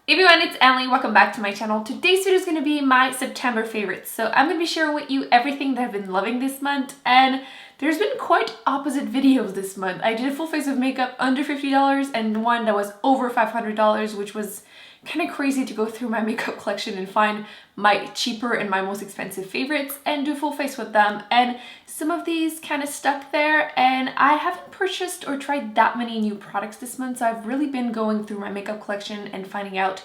Hey everyone, it's Emily. Welcome back to my channel. Today's video is going to be my September favorites. So I'm going to be sharing with you everything that I've been loving this month, and there's been quite opposite videos this month. I did a full face of makeup under $50 and one that was over $500, which was kind of crazy to go through my makeup collection and find my cheaper and my most expensive favorites and do full face with them. And some of these kind of stuck there, and I haven't purchased or tried that many new products this month, so I've really been going through my makeup collection and finding out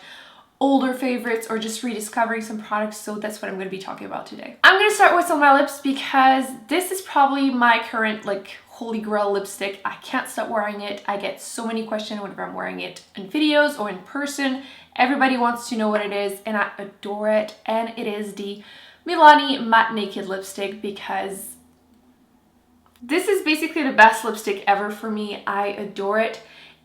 older favorites or just rediscovering some products. So that's what I'm going to be talking about today. I'm going to start with some of my lips because this is probably my current holy grail lipstick. I can't stop wearing it. I get so many questions whenever I'm wearing it in videos or in person. Everybody wants to know what it is and I adore it, and it is the Milani Matte Naked Lipstick because this is basically the best lipstick ever for me. I adore it.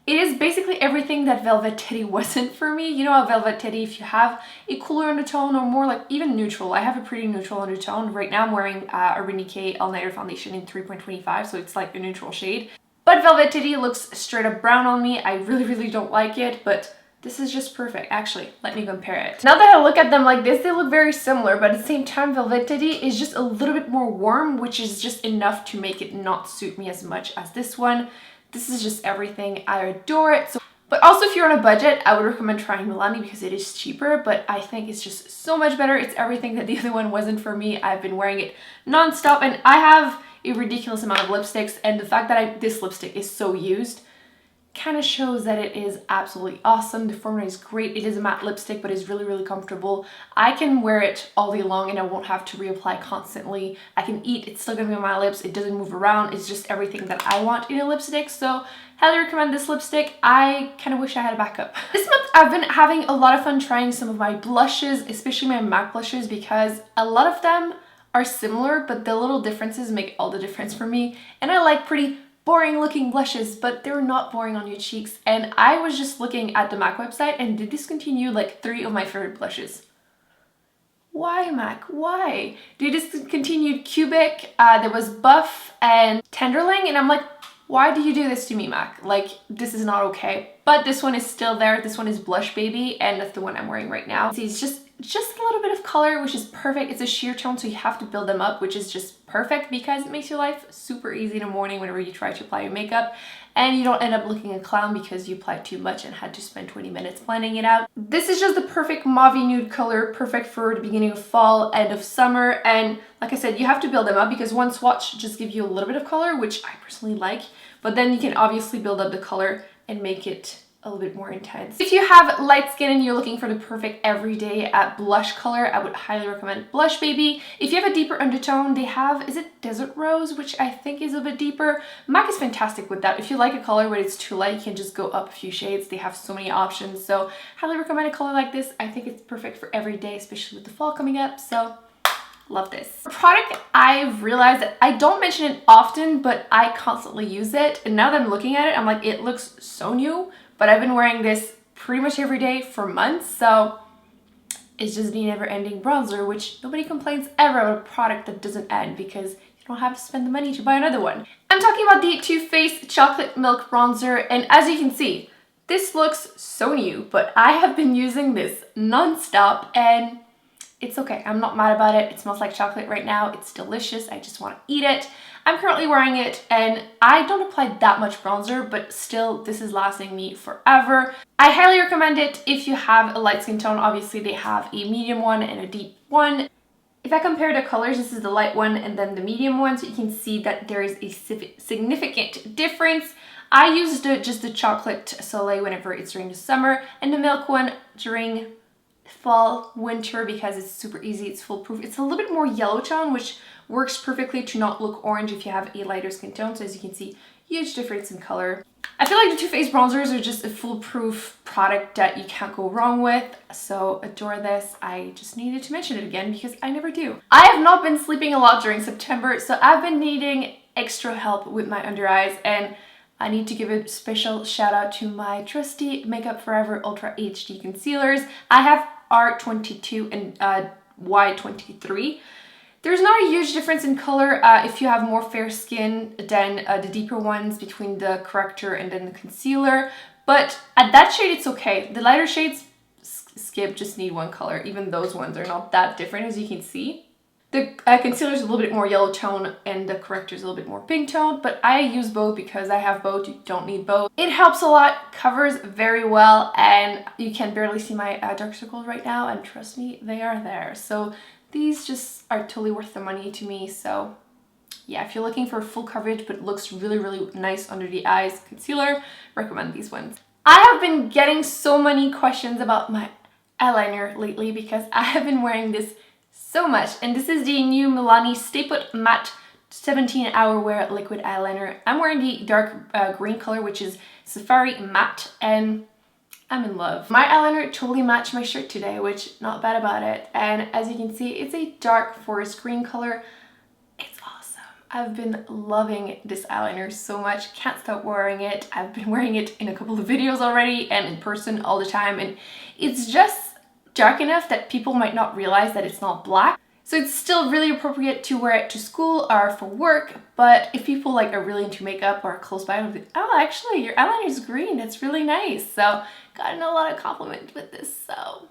It is basically everything that Velvet Teddy wasn't for me. You know how Velvet Teddy, if you have a cooler undertone or more even neutral, I have a pretty neutral undertone. Right now I'm wearing Urban Decay Eyeliner Foundation in 3.25, so it's like a neutral shade. But Velvet Teddy looks straight up brown on me. I really don't like it, but this is just perfect. Actually, let me compare it. Now that I look at them like this, they look very similar, but at the same time, Velvet Teddy is just a little bit more warm, which is just enough to make it not suit me as much as this one. This is just everything. I adore it. But also, if you're on a budget, I would recommend trying Milani because it is cheaper, but I think it's just so much better. It's everything that the other one wasn't for me. I've been wearing it non-stop, and I have a ridiculous amount of lipsticks, and the fact that this lipstick is so used kind of shows that it is absolutely awesome. The formula is great. It is a matte lipstick, but it's really comfortable. I can wear it all day long and I won't have to reapply constantly. I can eat, it's still gonna be on my lips. It doesn't move around. It's just everything that I want in a lipstick. So highly recommend this lipstick. I kind of wish I had a backup. This month I've been having a lot of fun trying some of my blushes, especially my MAC blushes, because a lot of them are similar, but the little differences make all the difference for me. And I like pretty boring looking blushes, but they're not boring on your cheeks. And I was just looking at the MAC website and they discontinued 3 of my favorite blushes. Why, MAC? Why? They discontinued Cubic, there was Buff and Tenderling, and I'm like, why do you do this to me, MAC? This is not okay. But this one is still there. This one is Blush Baby, and that's the one I'm wearing right now. See, it's just a little bit of color, which is perfect. It's a sheer tone, so you have to build them up, which is just perfect because it makes your life super easy in the morning whenever you try to apply your makeup, and you don't end up looking a clown because you applied too much and had to spend 20 minutes blending it out. This is just the perfect mauve nude color, perfect for the beginning of fall, end of summer, and like I said, you have to build them up because one swatch just gives you a little bit of color, which I personally like, but then you can obviously build up the color and make it a little bit more intense. If you have light skin and you're looking for the perfect everyday blush color, I would highly recommend Blush Baby. If you have a deeper undertone, they have, is it Desert Rose, which I think is a bit deeper. MAC is fantastic with that. If you like a color but it's too light, you can just go up a few shades. They have so many options, so highly recommend a color like this. I think it's perfect for every day, especially with the fall coming up, so love this. A product I've realized that I don't mention it often, but I constantly use it, and now that I'm looking at it, I'm like, it looks so new, but I've been wearing this pretty much every day for months, so it's just the never-ending bronzer, which nobody complains ever about a product that doesn't end because you don't have to spend the money to buy another one. I'm talking about the Too Faced Chocolate Milk Bronzer, and as you can see, this looks so new, but I have been using this non-stop, and it's okay. I'm not mad about it. It smells like chocolate right now. It's delicious. I just want to eat it. I'm currently wearing it and I don't apply that much bronzer, but still this is lasting me forever. I highly recommend it if you have a light skin tone. Obviously they have a medium one and a deep one. If I compare the colors, this is the light one and then the medium one, so you can see that there is a significant difference. I used just the Chocolate Soleil whenever it's during the summer and the milk one during fall, winter, because it's super easy, it's foolproof. It's a little bit more yellow tone, which works perfectly to not look orange if you have a lighter skin tone. So as you can see, huge difference in color. I feel like the Too Faced bronzers are just a foolproof product that you can't go wrong with, so adore this. I just needed to mention it again because I never do. I have not been sleeping a lot during September, so I've been needing extra help with my under eyes, and I need to give a special shout out to my trusty Makeup Forever Ultra HD concealers. I have R22 and Y23. There's not a huge difference in color if you have more fair skin than the deeper ones between the corrector and then the concealer, but at that shade it's okay. The lighter shades skip just need one color. Even those ones are not that different, as you can see. The concealer is a little bit more yellow tone and the corrector is a little bit more pink tone, but I use both because I have both. You don't need both. It helps a lot, covers very well, and you can barely see my dark circles right now, and trust me, they are there. So these just are totally worth the money to me. So yeah, if you're looking for full coverage but it looks really, really nice under the eyes concealer, recommend these ones. I have been getting so many questions about my eyeliner lately because I have been wearing this so much, and this is the new Milani Stay Put Matte 17-Hour Wear Liquid Eyeliner. I'm wearing the dark green color, which is Safari Matte, and I'm in love. My eyeliner totally matched my shirt today, which not bad about it. And as you can see, it's a dark forest green color. It's awesome. I've been loving this eyeliner so much. Can't stop wearing it. I've been wearing it in a couple of videos already and in person all the time, and it's just dark enough that people might not realize that it's not black. So it's still really appropriate to wear it to school or for work, but if people like are really into makeup or close by, they'll be, oh, actually your eyeliner is green, that's really nice. So gotten a lot of compliments with this, so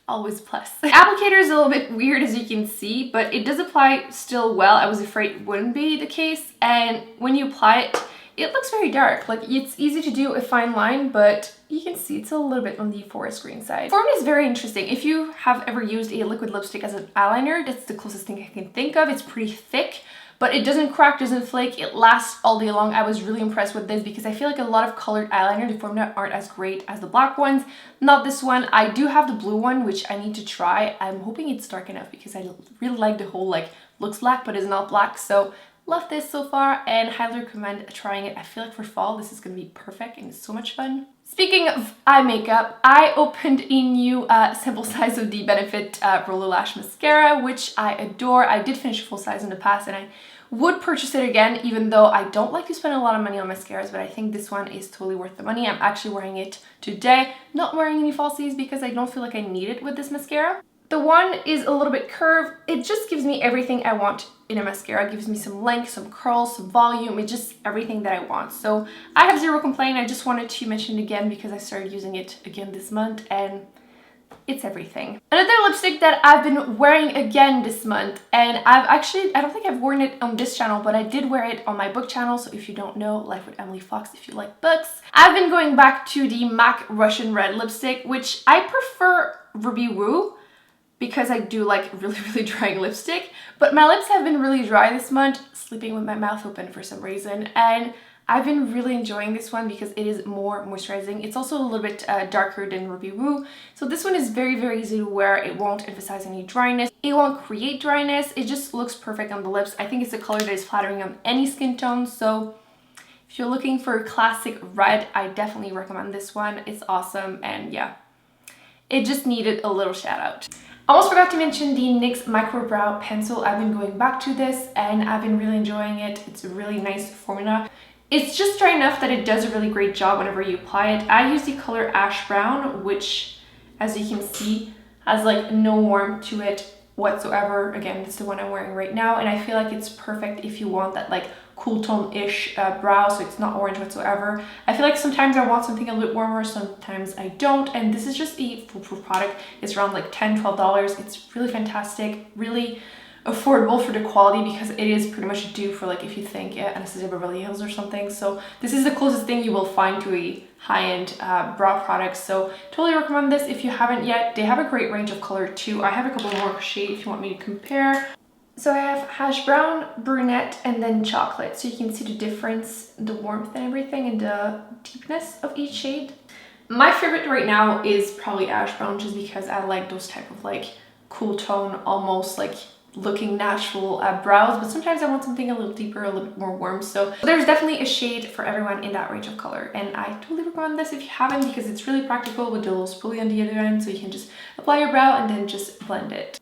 always plus. The applicator is a little bit weird, as you can see, but it does apply still well. I was afraid it wouldn't be the case, and when you apply it, it looks very dark. Like, it's easy to do a fine line, but you can see it's a little bit on the forest green side. Form is very interesting. If you have ever used a liquid lipstick as an eyeliner, that's the closest thing I can think of. It's pretty thick, but it doesn't crack, doesn't flake. It lasts all day long. I was really impressed with this because I feel like a lot of colored eyeliner, the formula aren't as great as the black ones. Not this one. I do have the blue one, which I need to try. I'm hoping it's dark enough because I really like the whole like looks black but is not black. So love this so far and highly recommend trying it. I feel like for fall this is going to be perfect and it's so much fun. Speaking of eye makeup, I opened a new sample size of the Benefit Roller Lash Mascara, which I adore. I did finish full size in the past and I would purchase it again, even though I don't like to spend a lot of money on mascaras, but I think this one is totally worth the money. I'm actually wearing it today, not wearing any falsies because I don't feel like I need it with this mascara. The one is a little bit curved. It just gives me everything I want in a mascara. It gives me some length, some curls, some volume. It's just everything that I want. So I have zero complaint. I just wanted to mention it again because I started using it again this month and it's everything. Another lipstick that I've been wearing again this month, and I don't think I've worn it on this channel, but I did wear it on my book channel. So if you don't know, Life with Emily Fox, if you like books. I've been going back to the MAC Russian Red lipstick, which I prefer Ruby Woo, because I do like really dry lipstick, but my lips have been really dry this month, sleeping with my mouth open for some reason, and I've been really enjoying this one because it is more moisturizing. It's also a little bit darker than Ruby Woo, so this one is very easy to wear. It won't emphasize any dryness, it won't create dryness, it just looks perfect on the lips. I think it's a color that is flattering on any skin tone, so if you're looking for a classic red, I definitely recommend this one. It's awesome, and yeah, it just needed a little shout out. I almost forgot to mention the NYX Micro Brow Pencil. I've been going back to this and I've been really enjoying it. It's a really nice formula. It's just dry enough that it does a really great job whenever you apply it. I use the color Ash Brown, which, as you can see, has like no warmth to it whatsoever. Again, it's the one I'm wearing right now, and I feel like it's perfect if you want that like cool tone-ish brow, so it's not orange whatsoever. I feel like sometimes I want something a little bit warmer, sometimes I don't, and this is just a foolproof product. It's around like $10–12. It's really fantastic, really affordable for the quality because it is pretty much due for like if you think Anastasia Beverly Hills or something. So this is the closest thing you will find to a high-end brow product, so totally recommend this if you haven't yet. They have a great range of color too. I have a couple more shades if you want me to compare. So I have hash brown, brunette, and then chocolate, so you can see the difference, the warmth and everything, and the deepness of each shade. My favorite right now is probably ash brown, just because I like those type of like cool tone, almost like looking natural brows, but sometimes I want something a little deeper, a little bit more warm. So there's definitely a shade for everyone in that range of color, and I totally recommend this if you haven't, because it's really practical with the little spoolie on the other end, so you can just apply your brow and then just blend it.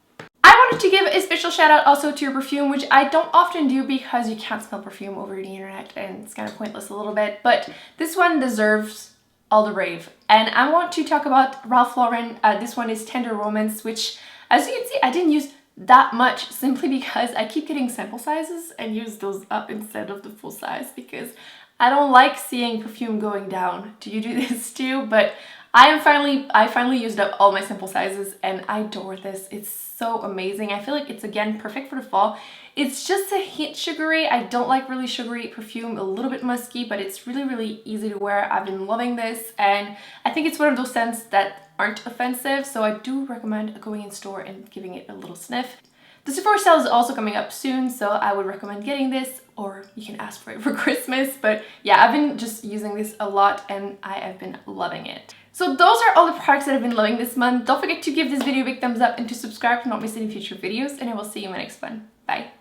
I wanted to give a special shout out also to your perfume, which I don't often do because you can't smell perfume over the internet and it's kind of pointless a little bit, but this one deserves all the rave. And I want to talk about Ralph Lauren. This one is Tender Romance, which, as you can see, I didn't use that much simply because I keep getting sample sizes and use those up instead of the full size because I don't like seeing perfume going down. Do you do this too? But I finally used up all my sample sizes and I adore this. It's so amazing. I feel like it's again perfect for the fall. It's just a hint sugary. I don't like really sugary perfume, a little bit musky, but it's really easy to wear. I've been loving this and I think it's one of those scents that aren't offensive, so I do recommend going in store and giving it a little sniff. The Sephora sale is also coming up soon, so I would recommend getting this, or you can ask for it for Christmas. But yeah, I've been just using this a lot and I have been loving it. So those are all the products that I've been loving this month. Don't forget to give this video a big thumbs up and to subscribe to not miss any future videos, and I will see you in my next one. Bye!